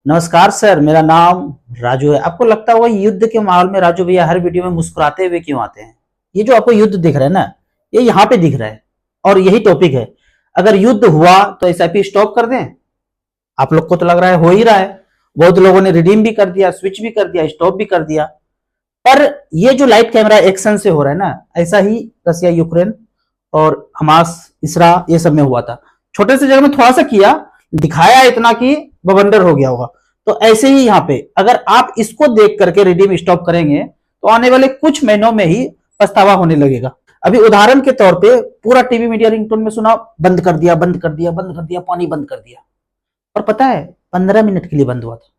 नमस्कार सर, मेरा नाम राजू है। आपको लगता होगा युद्ध के माहौल में राजू भैया हर वीडियो में मुस्कुराते हुए क्यों आते हैं? ये जो आपको युद्ध दिख रहा है ना, ये यहाँ पे दिख रहा है और यही टॉपिक है। अगर युद्ध हुआ तो एसआईपी स्टॉप कर दें? आप लोग को तो लग रहा है हो ही रहा है। बहुत लोगों ने रिडीम भी कर दिया, स्विच भी कर दिया, स्टॉप भी कर दिया। पर ये जो लाइट कैमरा एक्शन से हो रहा है ना, ऐसा ही रसिया यूक्रेन और हमास इसरा ये सब में हुआ था। छोटे से जगह में थोड़ा सा किया, दिखाया इतना कि बवंडर हो गया होगा। तो ऐसे ही यहाँ पे अगर आप इसको देख करके रिडीम स्टॉप करेंगे तो आने वाले कुछ महीनों में ही पछतावा होने लगेगा। अभी उदाहरण के तौर पे पूरा टीवी मीडिया रिंगटोन में सुना, बंद कर दिया, बंद कर दिया, बंद कर दिया, पानी बंद कर दिया। और पता है 15 मिनट के लिए बंद हुआ था,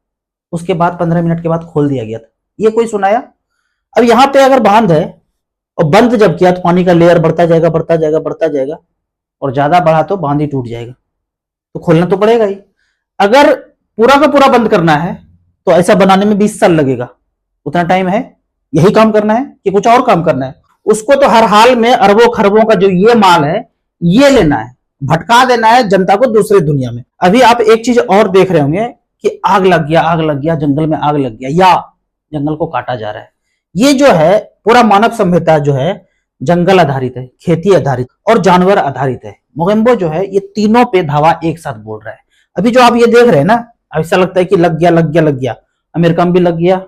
उसके बाद 15 मिनट के बाद खोल दिया गया था। ये कोई सुनाया? अब यहाँ पे अगर बांध है और बंद जब किया तो पानी का लेयर बढ़ता जाएगा, बढ़ता जाएगा, बढ़ता जाएगा और ज्यादा बढ़ा तो बांध ही टूट जाएगा। तो खोलना तो पड़ेगा ही। अगर पूरा का पूरा बंद करना है तो ऐसा बनाने में 20 साल लगेगा। उतना टाइम है यही काम करना है कि कुछ और काम करना है? उसको तो हर हाल में अरबों खरबों का जो ये माल है ये लेना है, भटका देना है जनता को दूसरे दुनिया में। अभी आप एक चीज और देख रहे होंगे कि आग लग गया, आग लग गया, जंगल में आग लग गया या जंगल को काटा जा रहा है। ये जो है पूरा मानव सभ्यता जो है जंगल आधारित है, खेती आधारित और जानवर आधारित है। मोगेम्बो जो है ये तीनों पे धावा एक साथ बोल रहा है। अभी जो आप ये देख रहे हैं ना, ऐसा लगता है कि लग गया, लग गया, लग गया। अमेरिका में भी लग गया,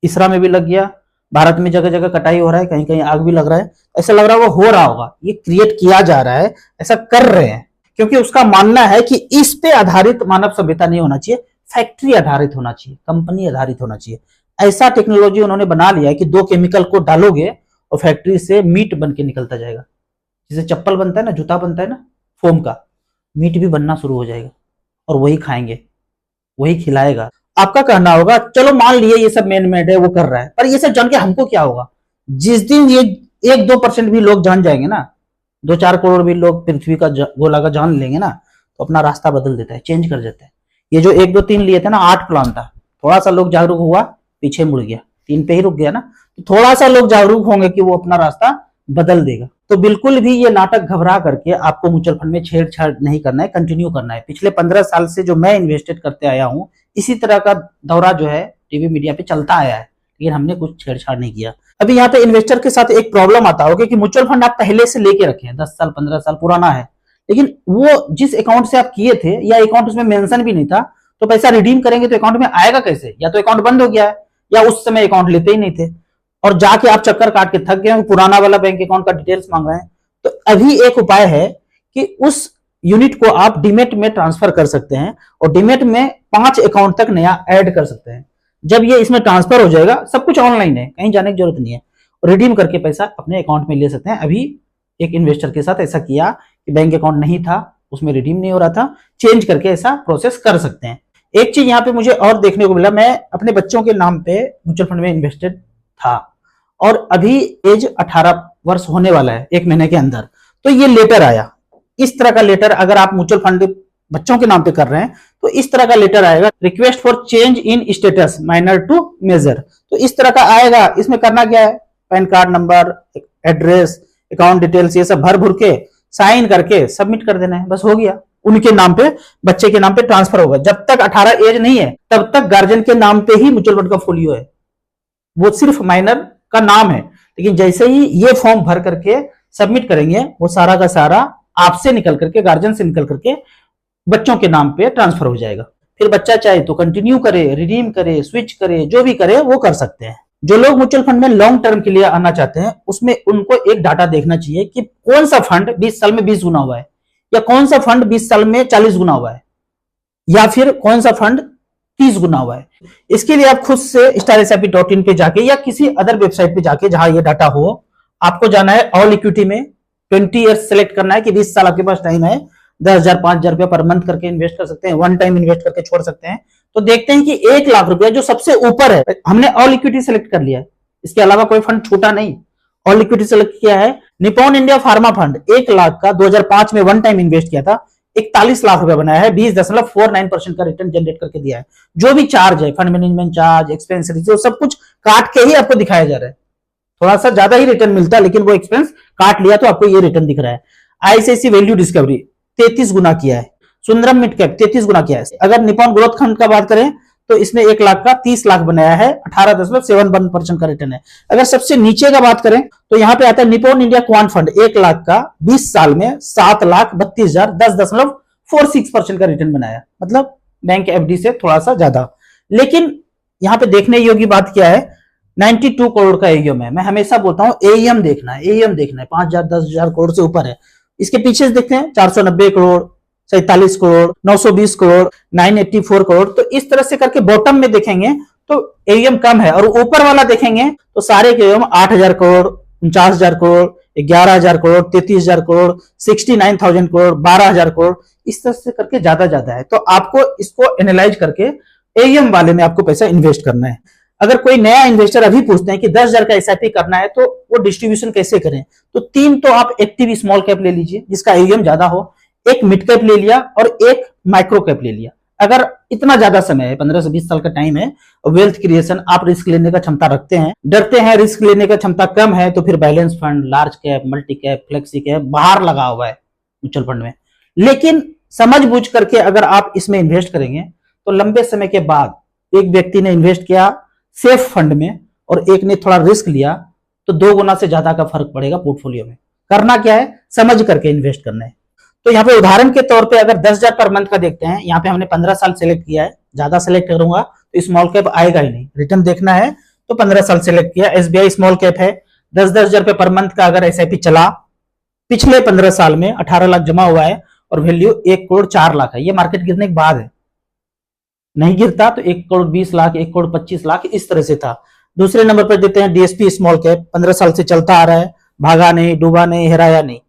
इसरा में भी लग गया, भारत में जगह जगह कटाई हो रहा है, कहीं कहीं आग भी लग रहा है। ऐसा लग रहा है वो हो रहा होगा, ये क्रिएट किया जा रहा है, ऐसा कर रहे हैं। क्योंकि उसका मानना है कि इस पे आधारित मानव सभ्यता नहीं होना चाहिए, फैक्ट्री आधारित होना चाहिए, कंपनी आधारित होना चाहिए। ऐसा टेक्नोलॉजी उन्होंने बना लिया है कि 2 केमिकल को डालोगे और फैक्ट्री से मीट बन के निकलता जाएगा। जैसे चप्पल बनता है ना, जूता बनता है ना फोम का, मीट भी बनना शुरू हो जाएगा और वही खाएंगे, वही खिलाएगा। आपका कहना होगा चलो मान लिए ये सब मैन मेड है, वो कर रहा है, पर ये सब जान के हमको क्या होगा? जिस दिन ये 1-2% भी लोग जान जाएंगे ना, 2-4 करोड़ भी लोग पृथ्वी का गोला का जान लेंगे ना, तो अपना रास्ता बदल देता है, चेंज कर देता है। ये जो 1 2 3 लिए थे ना, 8 प्लान था। थोड़ा सा लोग जागरूक हुआ, पीछे मुड़ गया, 3 पे ही रुक गया ना। तो थोड़ा सा लोग जागरूक होंगे कि वो अपना रास्ता बदल देगा। तो बिल्कुल भी ये नाटक घबरा करके आपको म्यूचुअल फंड में छेड़छाड़ नहीं करना है, कंटिन्यू करना है। पिछले 15 साल से जो मैं इन्वेस्टेड करते आया हूं, इसी तरह का दौरा जो है टीवी मीडिया पे चलता आया है, लेकिन हमने कुछ छेड़छाड़ नहीं किया। अभी यहाँ पे इन्वेस्टर के साथ एक प्रॉब्लम आता होगा कि म्यूचुअल फंड आप पहले से लेके रखे हैं, 10 साल 15 साल पुराना है, लेकिन वो जिस अकाउंट से आप किए थे या अकाउंट उसमें मेंशन भी नहीं था, तो पैसा रिडीम करेंगे तो अकाउंट में आएगा कैसे? या तो अकाउंट बंद हो गया है या उस समय अकाउंट लेते ही नहीं थे और जाके आप चक्कर काट के थक गए, पुराना वाला बैंक अकाउंट का डिटेल्स मांग रहे हैं। तो अभी एक उपाय है कि उस यूनिट को आप डीमेट में ट्रांसफर कर सकते हैं और डीमेट में 5 अकाउंट तक नया ऐड कर सकते हैं। जब ये इसमें ट्रांसफर हो जाएगा, सब कुछ ऑनलाइन है, कहीं जाने की जरूरत नहीं है, रिडीम करके पैसा अपने अकाउंट में ले सकते हैं। अभी एक इन्वेस्टर के साथ ऐसा किया कि बैंक अकाउंट नहीं था, उसमें रिडीम नहीं हो रहा था, चेंज करके ऐसा प्रोसेस कर सकते हैं। एक चीज यहाँ पे मुझे और देखने को मिला, मैं अपने बच्चों के नाम पे म्यूचुअल फंड में इन्वेस्टेड था और अभी एज 18 वर्ष होने वाला है 1 महीने के अंदर। तो ये लेटर आया, इस तरह का लेटर अगर आप म्यूचुअल फंड बच्चों के नाम पे कर रहे हैं तो इस तरह का लेटर आएगा, request for change in status minor to major. तो इस तरह का आएगा। इसमें करना क्या है, PAN card number, address, account details, ये सब भर भर के साइन करके सबमिट कर देना है, बस हो गया। उनके नाम पे, बच्चे के नाम पे ट्रांसफर होगा। जब तक 18 एज नहीं है तब तक गार्जियन के नाम पे ही म्यूचुअल फंड का फोलियो है, वो सिर्फ माइनर का नाम है। लेकिन जैसे ही ये फॉर्म भर करके सबमिट करेंगे, वो सारा का सारा आपसे निकल करके, गार्जियन से निकल करके बच्चों के नाम पे ट्रांसफर हो जाएगा। फिर बच्चा चाहे तो कंटिन्यू करे, रिडीम करे, स्विच करे, जो भी करे वो कर सकते हैं। जो लोग म्यूचुअल फंड में लॉन्ग टर्म के लिए आना चाहते हैं, उसमें उनको एक डाटा देखना चाहिए कि कौन सा फंड 20 साल में 20 गुना हुआ है, या कौन सा फंड 20 साल में 40 गुना हुआ है, या फिर कौन सा फंड 30 गुना हुआ है। इसके लिए आप खुद से StarSIP.in पे जाके या किसी अदर वेबसाइट पे जाके जहां ये डाटा हो, आपको जाना है ऑल इक्विटी में, 20 ईयर्स सेलेक्ट करना है कि 20 साल आपके पास टाइम है, 10,000 5,000 रुपया पर मंथ करके इन्वेस्ट कर सकते हैं, वन टाइम इन्वेस्ट करके छोड़ सकते हैं। तो देखते हैं कि 1 लाख रुपया जो सबसे ऊपर है, हमने ऑल इक्विटी सेलेक्ट कर लिया है, इसके अलावा कोई फंड छूटा नहीं, ऑल इक्विटी सेलेक्ट किया है। Nippon India pharma fund 1 lakh का 2005 में वन टाइम इन्वेस्ट किया था, 41 लाख रुपया बनाया है, 20.49% का रिटर्न जनरेट करके दिया है। जो भी चार्ज है, फंड मैनेजमेंट चार्ज, एक्सपेंस, सब कुछ काट के ही आपको दिखाया जा रहा है। थोड़ा सा ज्यादा ही रिटर्न मिलता है, लेकिन वो एक्सपेंस काट लिया तो आपको ये रिटर्न दिख रहा है। आईसीआईसी वैल्यू डिस्कवरी 33 गुना किया है, सुंदरम मिड कैप 33 गुना किया है। अगर निप्पॉन ग्रोथ फंड का बात करें तो इसने 1 लाख का 30 लाख बनाया है, 18.71% का रिटर्न है। अगर सबसे नीचे का बात करें तो यहाँ पे आता है Nippon India quant fund, 1 lakh का 20 साल में 7,32,000, 10.46% का रिटर्न बनाया, मतलब बैंक एफडी से थोड़ा सा ज्यादा। लेकिन यहाँ पे देखने योग्य बात क्या है, 92 करोड़ का एईएम है। मैं हमेशा बोलता हूँ एईएम देखना है, एईएम देखना है, 5,000 10,000 करोड़ से ऊपर है। इसके पीछे देखते हैं 490 करोड़, 47 करोड़, 920 करोड़, 984 करोड़। तो इस तरह से करके बॉटम में देखेंगे तो एईएम कम है, और ऊपर वाला देखेंगे तो सारे के एईएम 8,000 करोड़, 49,000 करोड़, 11,000 करोड़, 33,000 करोड़, 69,000 करोड़, 12,000 करोड़, इस तरह से करके ज्यादा है। तो आपको इसको एनालाइज करके एईएम वाले में आपको पैसा इन्वेस्ट करना है। अगर कोई नया इन्वेस्टर अभी पूछते हैं कि 10,000 का एसआईपी करना है तो वो डिस्ट्रीब्यूशन कैसे करें, तो 3 तो आप एक्टिव स्मॉल कैप ले लीजिए जिसका एईएम ज्यादा हो, एक मिड कैप ले लिया और एक माइक्रो कैप ले लिया। अगर इतना ज्यादा समय है, 15 से 20 साल का टाइम है, वेल्थ क्रिएशन, आप रिस्क लेने का क्षमता रखते हैं, डरते हैं रिस्क लेने का क्षमता कम है, तो फिर balance fund, large cap, multi cap, flexi cap बाहर लगा हुआ है म्यूचुअल फंड में। लेकिन समझ बूझ करके अगर आप इसमें इन्वेस्ट करेंगे तो लंबे समय के बाद एक व्यक्ति ने इन्वेस्ट किया सेफ फंड में और एक ने थोड़ा रिस्क लिया तो 2 गुना से ज्यादा का फर्क पड़ेगा पोर्टफोलियो में। करना क्या है, समझ करके इन्वेस्ट करना है। तो यहाँ पे उदाहरण के तौर पे अगर 10,000 पर मंथ का देखते हैं, यहाँ पे हमने 15 साल सेलेक्ट किया है, ज्यादा सेलेक्ट करूंगा तो स्मॉल कैप आएगा ही नहीं, रिटर्न देखना है तो 15 साल सेलेक्ट किया। एसबीआई स्मॉल कैप है, 10,000 रुपए पर मंथ का अगर एसआईपी चला, पिछले 15 साल में 18 लाख जमा हुआ है और वैल्यू 1 करोड़ 4 लाख है। ये मार्केट गिरने के बाद है, नहीं गिरता तो 1 करोड़ 20 लाख, 1 करोड़ 25 लाख इस तरह से था। दूसरे नंबर पर देते हैं डीएसपी स्मॉल कैप, 15 साल से चलता आ रहा है, भागा नहीं, डूबा नहीं, हेराया नहीं,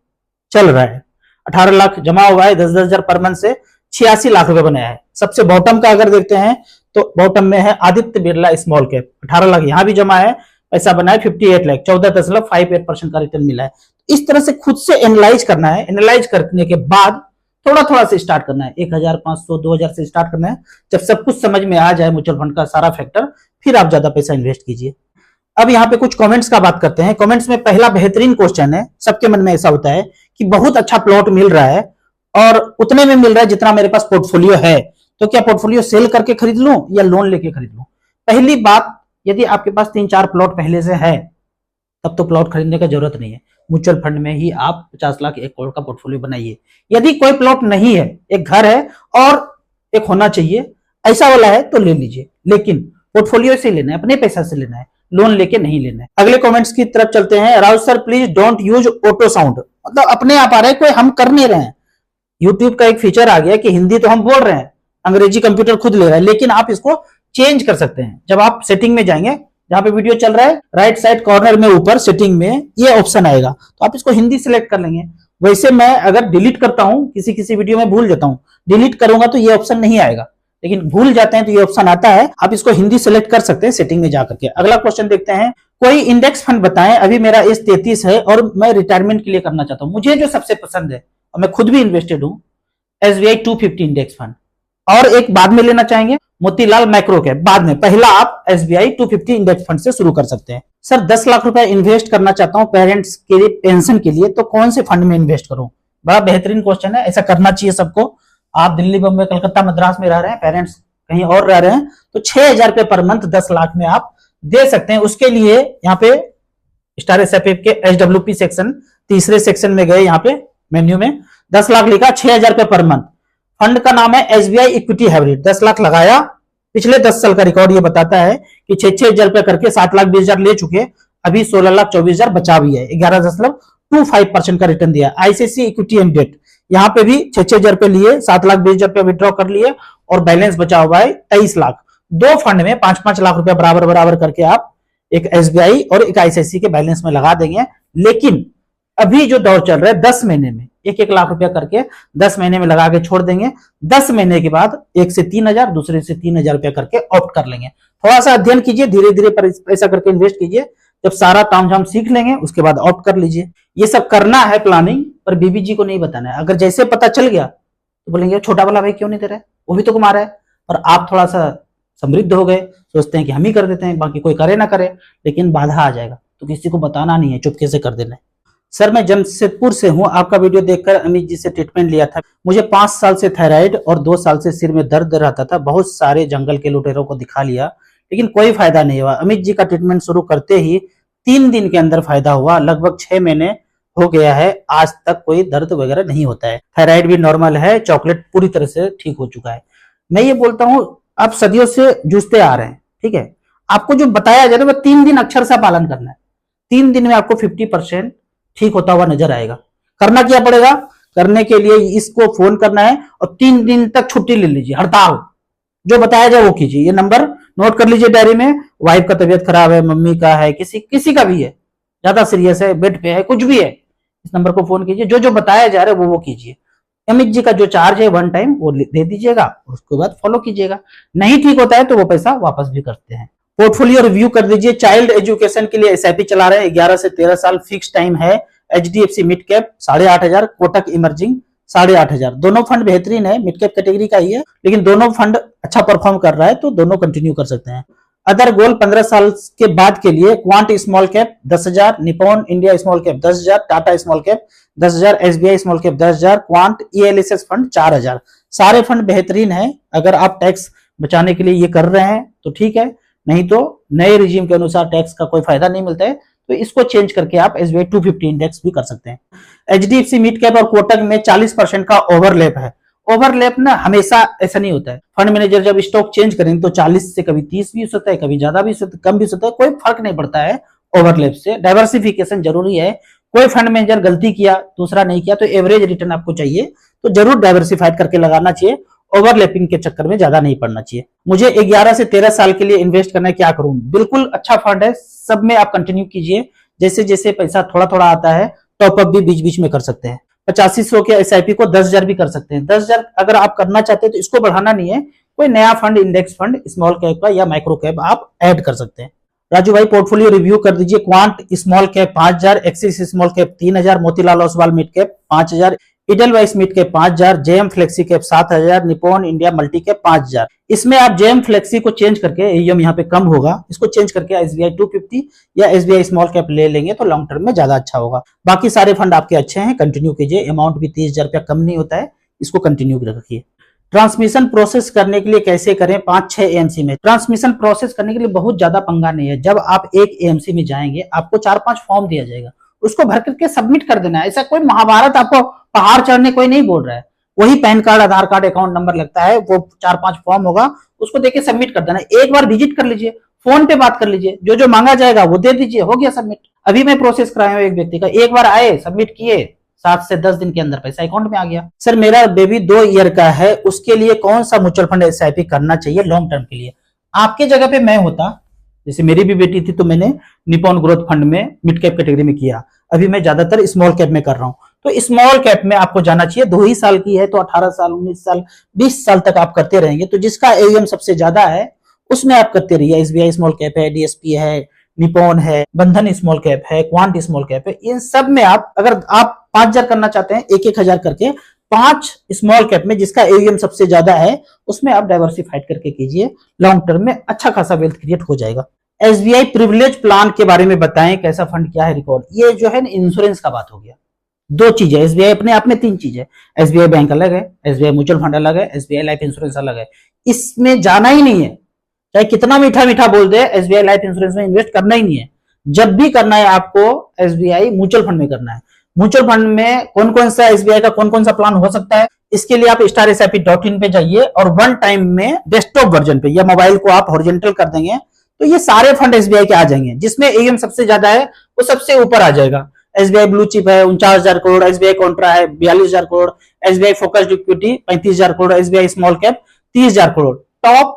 चल रहा है, 18 लाख जमा हुआ है, 10,000 पर मंथ से 86 लाख रुपए बनाया है। सबसे बॉटम का अगर देखते हैं तो बॉटम में है आदित्य बिरला स्मॉल कैप, 18 लाख यहां भी जमा है, पैसा बना है 58 लाख, 14.58% का रिटर्न मिला है। इस तरह से खुद से एनालाइज करना है, एनालाइज करने के बाद थोड़ा थोड़ा से स्टार्ट करना है, 1,500 2,000 से स्टार्ट करना है। जब सब कुछ समझ में आ जाए म्यूचुअल फंड का सारा फैक्टर, फिर आप ज्यादा पैसा इन्वेस्ट कीजिए। अब यहाँ पे कुछ कमेंट्स का बात करते हैं। कमेंट्स में पहला बेहतरीन क्वेश्चन है, सबके मन में ऐसा होता है कि बहुत अच्छा प्लॉट मिल रहा है और उतने में मिल रहा है जितना मेरे पास पोर्टफोलियो है, तो क्या पोर्टफोलियो सेल करके खरीद लूं या लोन लेके खरीद लूं। पहली बात, यदि आपके पास 3-4 प्लॉट पहले से है तब तो प्लॉट खरीदने का जरूरत नहीं है, म्यूचुअल फंड में ही आप 50 लाख 1 करोड़ का पोर्टफोलियो बनाइए। यदि कोई प्लॉट नहीं है, एक घर है और एक होना चाहिए, ऐसा वाला है तो ले लीजिए, लेकिन पोर्टफोलियो से लेना है, अपने पैसा से लेना है, लोन लेके नहीं लेना है। अगले कमेंट्स की तरफ चलते हैं। Raut sir please don't use auto sound, मतलब अपने आप आ रहा है, कोई हम कर नहीं रहे हैं। यूट्यूब का एक फीचर आ गया कि हिंदी तो हम बोल रहे हैं, अंग्रेजी कंप्यूटर खुद ले रहा है, लेकिन आप इसको चेंज कर सकते हैं। जब आप सेटिंग में जाएंगे, जहां पे वीडियो चल रहा है, राइट साइड कॉर्नर में ऊपर सेटिंग में ये ऑप्शन आएगा, तो आप इसको हिंदी सिलेक्ट कर लेंगे। वैसे मैं अगर डिलीट करता हूं, किसी वीडियो में भूल जाता हूं, डिलीट करूंगा तो ये ऑप्शन नहीं आएगा, लेकिन भूल जाते हैं तो ये ऑप्शन आता है, आप इसको हिंदी सेलेक्ट कर सकते हैं सेटिंग में जाकर के। अगला क्वेश्चन देखते हैं, कोई इंडेक्स फंड बताएं, अभी मेरा एज 33 है और मैं रिटायरमेंट के लिए करना चाहता हूं। मुझे जो सबसे पसंद है और मैं खुद भी इन्वेस्टेड हूं, एसबीआई 250 इंडेक्स फंड, और एक बाद में लेना चाहेंगे मोतीलाल माइक्रो कैप, बाद में। पहला आप एसबीआई 250 इंडेक्स फंड से शुरू कर सकते हैं। सर 10 लाख रुपए इन्वेस्ट करना चाहता हूं पेरेंट्स के लिए, पेंशन के लिए, तो कौन से फंड में इन्वेस्ट करूं। बड़ा बेहतरीन क्वेश्चन है, ऐसा करना चाहिए सबको। आप दिल्ली, बम्बई, कलकत्ता, मद्रास में रह रहे हैं, पेरेंट्स कहीं और रह रहे हैं, तो 6,000 रुपए पर मंथ 10 लाख में आप दे सकते हैं। उसके लिए यहाँ पे स्टार एसआईपी के एचडब्ल्यूपी सेक्शन, तीसरे सेक्शन में गए, यहाँ पे मेन्यू में 10 लाख लिखा, 6,000 रुपए पर मंथ। फंड का नाम है एसबीआई इक्विटी हाइब्रिड, 10 लाख लगाया, पिछले 10 साल का रिकॉर्ड ये बताता है कि 6,000 रुपए करके 7,20,000 ले चुके, अभी 16,24,000 बचा भी है, 11.25% का रिटर्न दिया। आईसीआईसीआई इक्विटी एंड डेट, यहाँ पे भी 6,000 रुपए लिए, 7,20,000 रुपए विड्रॉ कर लिए और बैलेंस बचा हुआ है 23 लाख। 2 फंड में 5-5 लाख रुपए बराबर बराबर करके आप एक एसबीआई और एक आईसीआईसीआई के बैलेंस में लगा देंगे। लेकिन अभी जो दौर चल रहा है, 10 महीने में 1-1 लाख रुपया करके 10 महीने में लगा के छोड़ देंगे। 10 महीने के बाद 1 से 3,000, दूसरे से 3,000 रुपया करके ऑप्ट कर लेंगे। थोड़ा सा अध्ययन कीजिए, धीरे धीरे पैसा करके इन्वेस्ट कीजिए, जब सारा तामझाम सीख लेंगे उसके बाद ऑप्ट कर लीजिए। ये सब करना है प्लानिंग, पर बीबी जी को नहीं बताना है। अगर जैसे पता चल गया तो बोलेंगे छोटा वाला भाई क्यों नहीं दे रहा है, वो भी तो कमा रहा है। और आप थोड़ा सा समृद्ध हो गए, सोचते हैं कि हम ही कर देते हैं, बाकी कोई करे ना करे, लेकिन बाधा आ जाएगा, तो किसी को बताना नहीं है, चुपके से कर देना है। सर मैं जमशेदपुर से हूँ, आपका वीडियो देखकर अमित जी से ट्रीटमेंट लिया था। मुझे 5 साल से थायराइड और 2 साल से सिर में दर्द रहता था। बहुत सारे जंगल के लुटेरों को दिखा लिया, लेकिन कोई फायदा नहीं हुआ। अमित जी का ट्रीटमेंट शुरू करते ही 3 दिन के अंदर फायदा हुआ। लगभग 6 महीने हो गया है, आज तक कोई दर्द वगैरह नहीं होता है। थायराइड भी नॉर्मल है, चॉकलेट पूरी तरह से ठीक हो चुका है। मैं ये बोलता हूँ, आप सदियों से जूझते आ रहे हैं, ठीक है। आपको जो बताया जाए वो 3 दिन अक्षर से पालन करना है। 3 दिन में आपको 50% ठीक होता हुआ नजर आएगा। करना क्या पड़ेगा? करने के लिए इसको फोन करना है और 3 दिन तक छुट्टी ले लीजिए, हड़ताल। जो बताया जाए वो कीजिए। ये नंबर नोट कर लीजिए डायरी में। वाइफ का तबीयत खराब है, मम्मी का है, किसी का भी है, ज्यादा सीरियस है, बेड पे है, कुछ भी है, इस नंबर को फोन कीजिए। जो जो बताया जा रहा है वो कीजिए। अमित जी का जो चार्ज है 1 टाइम वो दे दीजिएगा, उसके बाद फॉलो कीजिएगा। नहीं ठीक होता है तो वो पैसा वापस भी करते हैं। पोर्टफोलियो रिव्यू कर दीजिए। चाइल्ड एजुकेशन के लिए एसआईपी चला रहे हैं। 11 से 13 साल फिक्स टाइम है। HDFC mid cap 8,500, Kotak emerging 8,500। दोनों फंड बेहतरीन है, मिड कैप कैटेगरी का ही है, लेकिन दोनों फंड अच्छा परफॉर्म कर रहा है तो दोनों कंटिन्यू कर सकते हैं। अदर गोल 15 साल के बाद के लिए quant small cap 10,000, Nippon India small cap 10,000, Tata small cap 10,000, SBI small cap 10,000, quant ELSS fund 4,000। सारे फंड बेहतरीन है। अगर आप टैक्स बचाने के लिए ये कर रहे हैं तो ठीक है, नहीं तो नए रिजीम के अनुसार टैक्स का कोई फायदा नहीं मिलता है, तो इसको चेंज करके आप एसबीआई 250 इंडेक्स भी कर सकते हैं। एचडीएफसी मिड कैप और कोटक में 40% का ओवरलैप है। ओवरलैप ना हमेशा ऐसा नहीं होता है। फंड मैनेजर जब स्टॉक चेंज करेंगे तो 40 से कभी 30 भी हो सकता है, कभी ज्यादा भी हो सकता है, कम भी हो सकता है, कोई फर्क नहीं पड़ता है ओवरलैप से। डाइवर्सिफिकेशन जरूरी है। कोई फंड मैनेजर गलती किया, दूसरा नहीं किया, तो एवरेज रिटर्न आपको चाहिए तो जरूर डाइवर्सिफाइड करके लगाना चाहिए। ओवरलैपिंग के चक्कर में ज्यादा नहीं पड़ना चाहिए। मुझे 11 से 13 साल के लिए इन्वेस्ट करना है, क्या करूं? बिल्कुल अच्छा फंड है, सब में आप कंटिन्यू कीजिए। जैसे जैसे पैसा थोड़ा थोड़ा आता है टॉपअप भी बीच बीच में कर सकते हैं। 8500 के एसआईपी को 10,000 भी कर सकते हैं। 10,000 अगर आप करना चाहते हैं तो इसको बढ़ाना नहीं है, कोई नया fund, index fund, small cap का या माइक्रो कैप आप ऐड कर सकते हैं। राजू भाई पोर्टफोलियो रिव्यू कर दीजिए। Quant small cap 5,000, Axis small cap 3,000, Motilal Oswal mid cap 5,000, Edelweiss mid cap 5,000, JM Flexi cap 7,000, Nippon India multi cap 5,000। इसमें आप जेएम फ्लेक्सी को चेंज करके, एईएम यहाँ पे कम होगा, इसको चेंज करके एसबीआई 250 या एसबीआई स्मॉल कैप ले लेंगे तो लॉन्ग टर्म में ज्यादा अच्छा होगा। बाकी सारे फंड आपके अच्छे हैं, कंटिन्यू कीजिए। अमाउंट भी 30,000 रुपया कम नहीं होता है, इसको कंटिन्यू रखिए। ट्रांसमिशन प्रोसेस करने के लिए कैसे करें? 5-6 एएमसी में ट्रांसमिशन प्रोसेस करने के लिए बहुत ज्यादा पंगा नहीं है। जब आप एक एएमसी में जाएंगे आपको 4-5 फॉर्म दिया जाएगा, उसको भर करके सबमिट कर देना है। ऐसा कोई महाभारत आपको पहाड़ चढ़ने कोई नहीं बोल रहा है। वही पैन कार्ड, आधार कार्ड, अकाउंट नंबर लगता है, वो 4-5 फॉर्म होगा, उसको देके सबमिट कर देना। एक बार विजिट कर लीजिए, फोन पे बात कर लीजिए, जो जो मांगा जाएगा वो दे दीजिए, हो गया सबमिट। अभी मैं प्रोसेस कराया हूँ एक व्यक्ति का, एक बार आए, सबमिट किए, 7 से 10 दिन के अंदर पैसा अकाउंट में आ गया। सर मेरा बेबी 2 ईयर का है, उसके लिए कौन सा म्यूचुअल फंड एसआईपी करना चाहिए लॉन्ग टर्म के लिए? आपके जगह पे मैं होता, जैसे मेरी भी बेटी थी तो मैंने निपॉन ग्रोथ फंड में मिड कैप कैटेगरी में किया। अभी मैं ज्यादातर स्मॉल कैप में कर रहा हूं, तो स्मॉल कैप में आपको जाना चाहिए। 2 ही साल की है तो 18 साल, 19 साल, 20 साल तक आप करते रहेंगे, तो जिसका एयूएम सबसे ज्यादा है उसमें आप करते रहिए। एसबीआई स्मॉल कैप है, डीएसपी है, निपॉन है, बंधन स्मॉल कैप है, क्वांट स्मॉल कैप है, इन सब में आप, अगर आप 5,000 करना चाहते हैं, 1,000 करके 5 स्मॉल कैप में जिसका एयूएम सबसे ज्यादा है उसमें आप डाइवर्सिफाइड करके कीजिए। लॉन्ग टर्म में अच्छा खासा वेल्थ क्रिएट हो जाएगा। एसबीआई प्रिविलेज प्लान के बारे में बताएं, कैसा फंड, क्या है रिकॉर्ड? ये जो है इंश्योरेंस का बात हो गया। 2 चीजें एसबीआई अपने आप में, 3 चीजें। एसबीआई बैंक अलग है, एसबीआई म्यूचुअल फंड अलग है, एसबीआई लाइफ इंश्योरेंस अलग है। इसमें जाना ही नहीं है, चाहे कितना मीठा मीठा बोल दे, एसबीआई लाइफ इंश्योरेंस में इन्वेस्ट करना ही नहीं है। जब भी करना है आपको एसबीआई म्यूचुअल फंड में करना है। म्यूचुअल फंड में कौन कौन सा एसबीआई का कौन कौन सा प्लान हो सकता है, इसके लिए आप starsip.in पे जाइए और 1 टाइम में डेस्कटॉप वर्जन पे या मोबाइल को आप हॉरिजॉन्टल कर देंगे तो ये सारे फंड एसबीआई के आ जाएंगे। जिसमें एयूएम सबसे ज्यादा है वो सबसे ऊपर आ जाएगा। एसबीआई ब्लू चिप है 49,000 करोड़, एसबीआई कॉन्ट्रा है 42,000 crore, SBI focused equity 35,000 crore, SBI small cap 30,000 crore. Top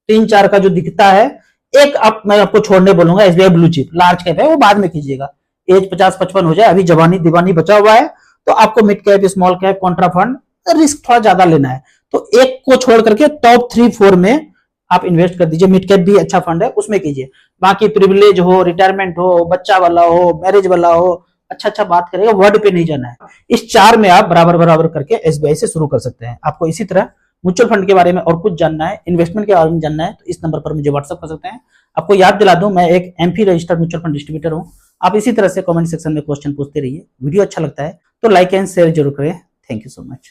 3-4 का जो दिखता है, एक आप मैं आपको छोड़ने बोलूंगा, SBI blue chip large cap है, वो बाद में कीजिएगा। एज 50-55 हो जाए, अभी जवानी दीवानी बचा हुआ है, तो आपको mid cap, small cap, Contra fund risk थोड़ा ज्यादा लेना है, तो एक को छोड़ करके टॉप 3-4 में आप इन्वेस्ट कर दीजिए। मिड कैप भी अच्छा फंड है, उसमें कीजिए। बाकी प्रिविलेज हो, रिटायरमेंट हो, बच्चा वाला हो, मैरिज वाला हो, अच्छा अच्छा बात करेगा, वर्ड पे नहीं जाना है। इस 4 में आप बराबर बराबर करके एसबीआई से शुरू कर सकते हैं। आपको इसी तरह म्यूचुअल फंड के बारे में और कुछ जानना है, इन्वेस्टमेंट के बारे में जानना है, तो इस नंबर पर मुझे व्हाट्सएप कर सकते हैं। आपको याद दिला दूं, मैं एक MP registered mutual fund distributor हूं। आप इसी तरह से कमेंट सेक्शन में क्वेश्चन पूछते रहिए। वीडियो अच्छा लगता है तो लाइक एंड शेयर जरूर करें। Thank you so much.